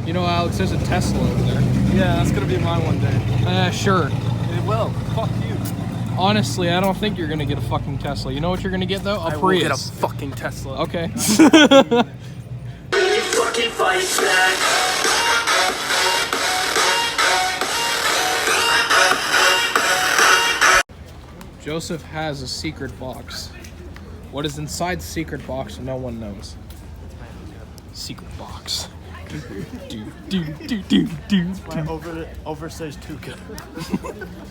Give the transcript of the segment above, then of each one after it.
You know, Alex, there's a Tesla over there. Yeah, that's gonna be mine one day. Sure. It will. Fuck you. Honestly, I don't think you're gonna get a fucking Tesla. You know what you're gonna get though? A I Prius. will get a fucking Tesla. Okay. Fucking fight back. Joseph has a secret box. What is inside the secret box? No one knows. Secret box. My oversized toucan.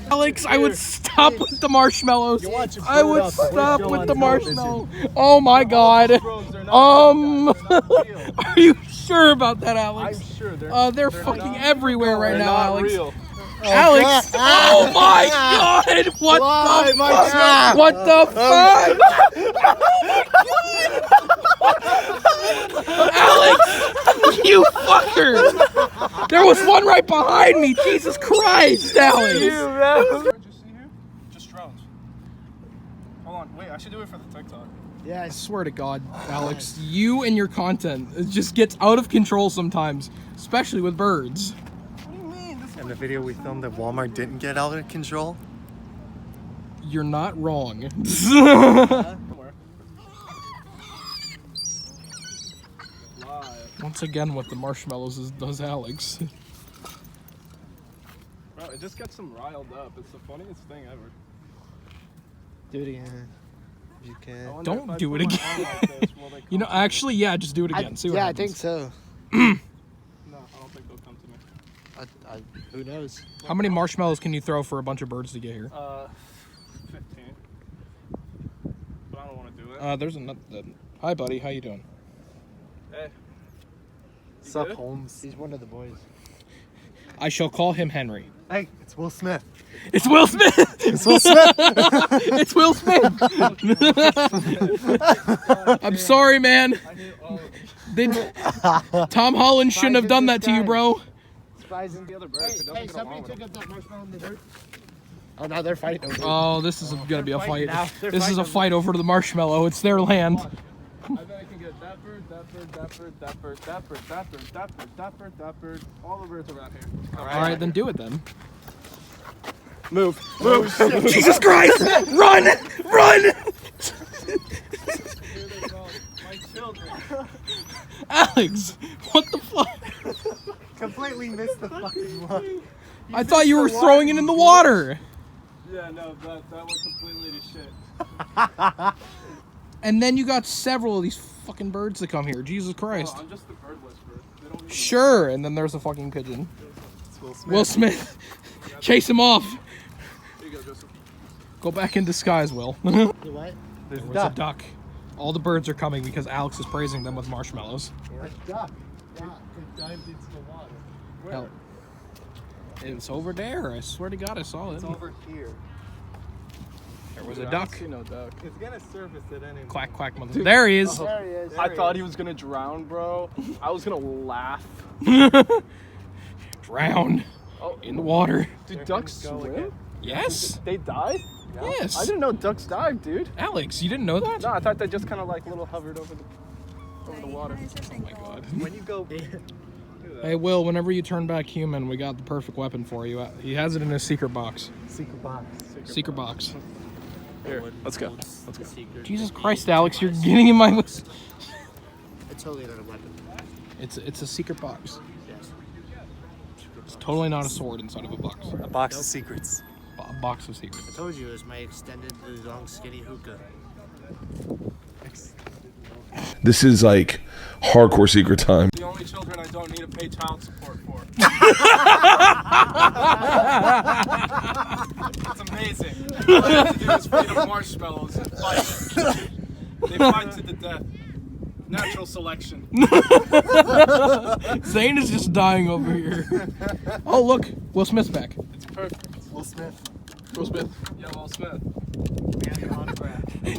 Alex, I would stop with the marshmallows. I would stop with the marshmallow. Oh my god. Are you sure about that, Alex? I'm sure They're fucking everywhere right now, not Alex. real. Alex! Oh my god! What the fuck? What the fuck? Alex! You fucker! There was one right behind me! Jesus Christ, Alex! Just see here? Just drones. Hold on, wait, I should do it for the TikTok. Yeah, I swear to God, Alex, you and your content, it just gets out of control sometimes, especially with birds. and the video we filmed at Walmart didn't get out of control. You're not wrong. Once again, with the marshmallows does Alex. Bro, it just gets them riled up. It's the funniest thing ever. Do it again. You can. Don't do it again. You know, actually, yeah, just do it again. See what I happens. think so. No, I don't think they'll come to me. Who knows? How many marshmallows can you throw for a bunch of birds to get here? 15. But I don't want to do it. There's another. Hi, buddy. How you doing? Hey. Sup, Holmes? He's one of the boys. I shall call him Henry. Hey, it's Will Smith. It's Will Smith. It's Will Smith. It's Will Smith. I'm sorry, man. Tom Holland shouldn't have done that to you, bro. The other bird, if it doesn't get along with them. up that marshmallow in the dirt. Oh, now they're fighting over it. Oh, this is gonna be a fight. now. They're This is a fighting. fight over the marshmallow. It's their land. I bet I can get that bird, that bird, that bird, that bird, that bird, that bird, that bird, that bird, that bird, all the birds around here. All right, then do it then. Move. Jesus Christ! Run! Run! My children. Alex, what the fuck? Completely missed the fucking one. I thought you were throwing it in the water. Yeah, no, that went completely to shit. And then you got several of these fucking birds that come here. Jesus Christ. I'm just the bird whisperer. They don't even Sure, and then there's a fucking pigeon. It's Will Smith. Will Smith. Chase him off. Here you go, Joseph. Go back in disguise, Will. The what? There was a duck. All the birds are coming because Alex is praising them with marshmallows. A duck. Yeah, it dived into the water. Hell, it's over there. I swear to God, I saw it. It's over here. There was a I don't duck. see no duck. It's gonna surface it anyway. Quack, quack, mother. There he is. There he is. I thought he was gonna drown, bro. I was gonna laugh. Drown Oh, in the water. do ducks swim? Yes. They dive? Yes. I didn't know ducks dive, dude. Alex, you didn't know that? No, I thought they just kind of like little hovered over the water. Oh my God. When you go, Hey, Will, whenever you turn back human, we got the perfect weapon for you. He has it in his secret box. secret box. Secret box. Here, let's go. Let's go. Jesus Christ, Alex, you're getting in my... It's totally not a weapon. It's a secret box. Yes. It's totally not a sword inside of a box. A box of secrets. A box of secrets. I told you it was my extended, long, skinny hookah. This is like hardcore secret time. The only children I don't need to pay child support for. It's amazing. All they have to do is feed them marshmallows and fight. They fight to the death. Natural selection. Zane is just dying over here. Oh, look. Will Smith's back. It's perfect. Will Smith. Will Smith. Yo, Will Smith.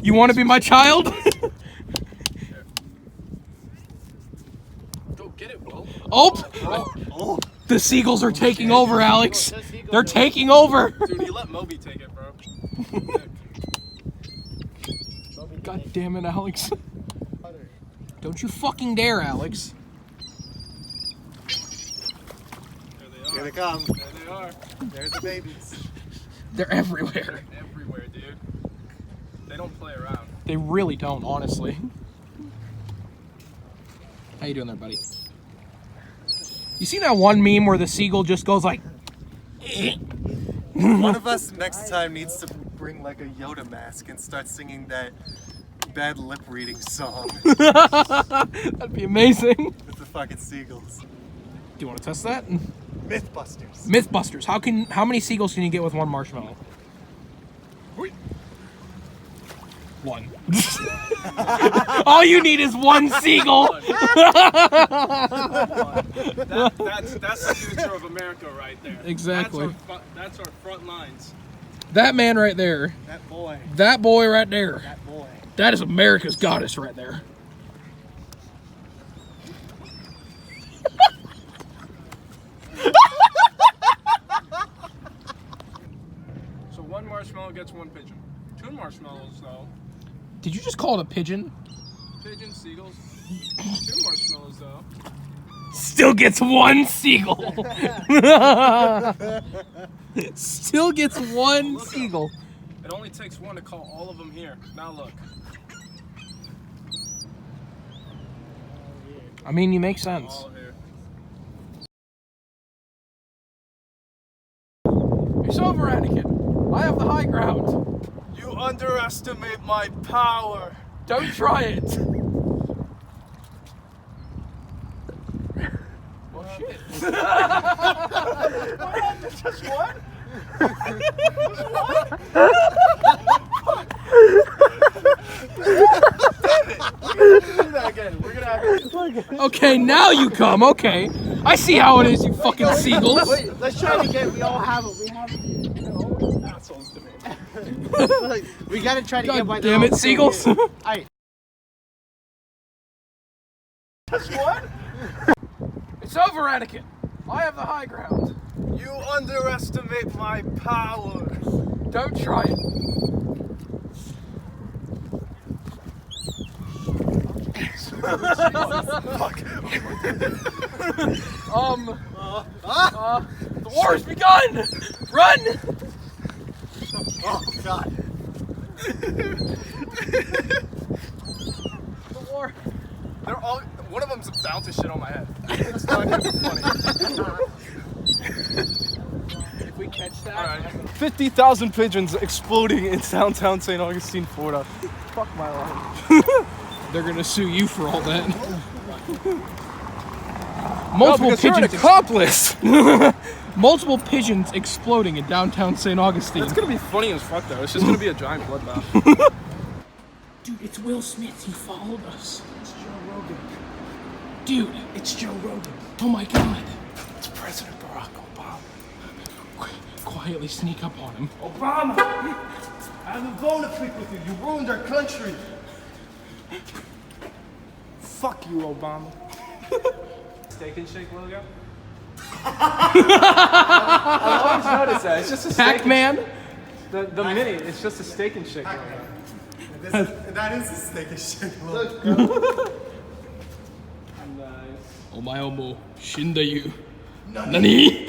You want to be my child? Go get it, Will. Oh! The seagulls are taking over, Alex. They're taking over. Dude, you let Moby take it, bro. God damn it, Alex. Don't you fucking dare, Alex. Here they come. There they are. There's the babies. They're everywhere. Everywhere, dude. They don't play around. They really don't, honestly. How you doing there, buddy? You seen that one meme where the seagull just goes like... One of us next time needs to bring like a Yoda mask and start singing that bad lip reading song That'd be amazing. with the fucking seagulls. Do you want to test that? Mythbusters. Mythbusters. How many seagulls can you get with one marshmallow? One. All you need is one seagull. That's the future of America right there. Exactly. That's our front lines. That man right there. That boy. That boy right there. That boy. That is America's goddess right there. So one marshmallow gets one pigeon. Two marshmallows, though. Did you just call it a pigeon? Pigeon, seagulls. Two marshmallows, though. Still gets one seagull. Still gets one seagull. It only takes one to call all of them here. Now look. I mean, you make sense. All here. It's over, Anakin. I have the high ground. You underestimate my power. Don't try it. Oh shit. Just one? Okay, now you come. Okay, I see how it is, you fucking seagulls. Wait, let's try it again. We all have it. We have it. Assholes to me. We gotta try to get God by the damn it, seagulls. Alright. Just one? It's over, Anakin. I have the high ground. You underestimate my power. Don't try it. The war has begun. Run! Oh god. The war. They're all. One of them's about to shit on my head. It's not gonna be funny. If we catch that. All right. 50,000 pigeons exploding in downtown St. Augustine, Florida. Fuck my life. They're gonna sue you for all that. No, because you're an accomplice. Multiple pigeons exploding in downtown St. Augustine. It's gonna be funny as fuck though. It's just gonna be a giant bloodbath. Dude, it's Will Smith. He followed us. It's Joe Rogan. Dude, it's Joe Rogan. Oh my god. It's President Barack Obama. Quietly sneak up on him. Obama! I have a bone to pick with you. You ruined our country. Fuck you, Obama. Steak and Shake logo? I always notice that. It's just a Pac-Man? The mini, it's just a Steak and Shake logo. That is a steak and shit. Look. Nice. Omae o mo shindayu. Nani?